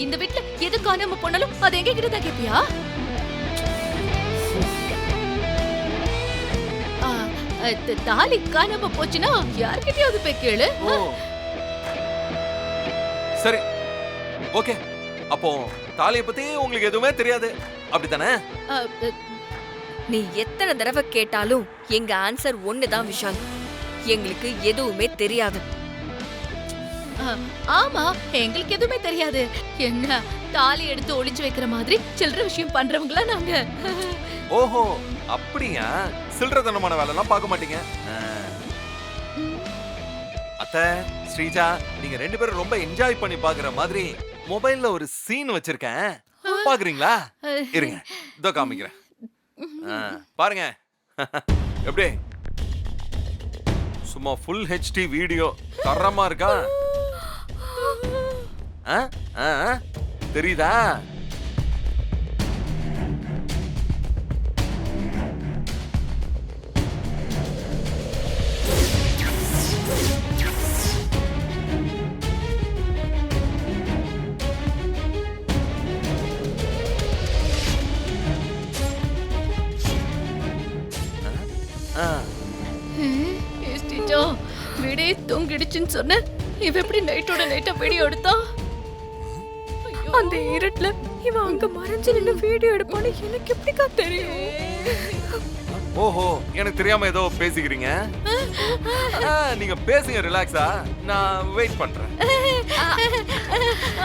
இந்த வீட்ல எது காணாம போனாலும் அது எங்க கிட்ட தான் கேப்பியா? தாலி காணாம போச்சுன்னா யார்கிட்டயாவது போய் கேளு. சரி ஓகே, அப்போ தாலியை பத்தி உங்களுக்கு எதுவுமே தெரியாது அப்படித்தானே? நீ எத்தனை தடவை கேட்டாலும் எங்க ஆன்சர் ஒண்ணுதான் விஷால், எங்களுக்கு எதுவுமே தெரியாது. ஆமா, எங்களுக்கு எதுவுமே தெரியாது. என்ன தாலி எடுத்து ஒளிச்சு வைக்கிற மாதிரி சில்லற விஷயம் பண்றவங்களா நாங்க? ஓஹோ அப்படியா? சில்லறதனமான வேலை எல்லாம் பார்க்க மாட்டீங்க. அத்தை ஸ்ரீஜா, நீங்க 2 பேரும் ரொம்ப என்ஜாய் பண்ணி பாக்குற மாதிரி மொபைல்ல ஒரு சீன் வச்சிருக்கேன், பாக்குறீங்களா? இருங்க இதோ காமிக்கிறேன், பாருங்க. எப்படி சும்மா ஃபுல் HD வீடியோ தரமா இருக்கா? தெரியுதா? வீடே தூங்கிடுச்சுன்னு சொன்ன இவ எப்படி நைட்டோட நைட்டா வீடியோ எடுத்தா? அந்த இருட்டுல இவன் அங்க மறைஞ்சு நின்னு வீடியோ எடுப்பான்னு எனக்கு எப்படிக்கா தெரியும்? ஓஹோ, எனக்கு தெரியாம ஏதோ பேசிக்கிறீங்க. நீங்க பேசுங்க, ரிலாக்ஸா, நான் வெயிட் பண்றேன்.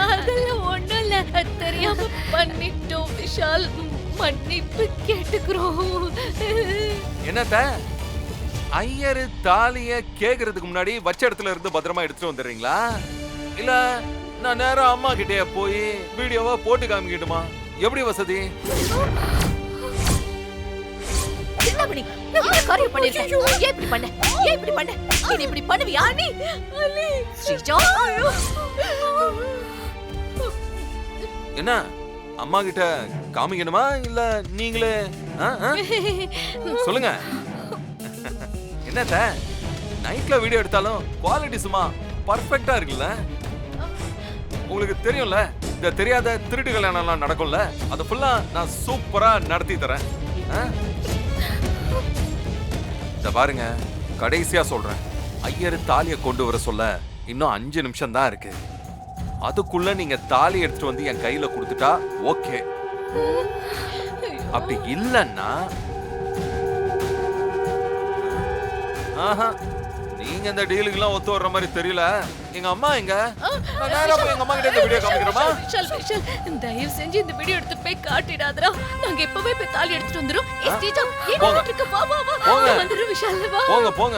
அதெல்லாம் ஒண்ணும் இல்ல, தெரியாம பண்ணிட்டோம் விஷால், மன்னிப்பு கேட்டுக்கிறோம். என்னத்த ஐயரு தாலிய கேக்குறதுக்கு முன்னாடி வச்ச இடத்துல இருந்து பத்திரமா எடுத்துட்டு வந்துடுறீங்களா? இல்ல நான் நேரா அம்மா கிட்டே போய் வீடியோவா போட்டு காமிக்கிட்டுமா? எப்படி வசதி? என்ன அம்மா கிட்ட காமிக்கணுமா இல்ல நீங்களே? சொல்லுங்க. என்னத்த நைட்ல வீடியோ எடுத்தாலும் குவாலிட்டி சும்மா பர்ஃபெக்ட்டா இருக்குல்ல? உங்களுக்கு தெரியும்ல, இந்த தெரியாத திருட்டு கல்யாணம்லாம் நடக்கும்ல, அது ஃபுல்லா நான் சூப்பரா நடத்தி தரேன். இத பாருங்க, கடைசியா சொல்றேன், ஐயரு தாலியை கொண்டு வர சொல்ல இன்னும் 5 நிமிஷம் தான் இருக்கு. அதுக்குள்ள நீங்க தாலி எடுத்துட்டு வந்து என் கையில கொடுத்துட்டா ஓகே. அப்படி இல்லன்னா நீங்க இந்த டீலுக்கு எல்லாம் ஒத்து வர்ற மாதிரி தெரியல. எங்க அம்மா எங்க? நான் நேரா போய் எங்க அம்மா கிட்ட இந்த வீடியோ காமிக்கிறேமா? விஷால், தயவு செஞ்சு இந்த வீடியோ எடுத்து போய் காட்டிடாதடா. நாங்க இப்பவே போய் தாலி எடுத்துட்டு வந்துறோம். போங்க வந்துரு விஷால், வா. போங்க போங்க.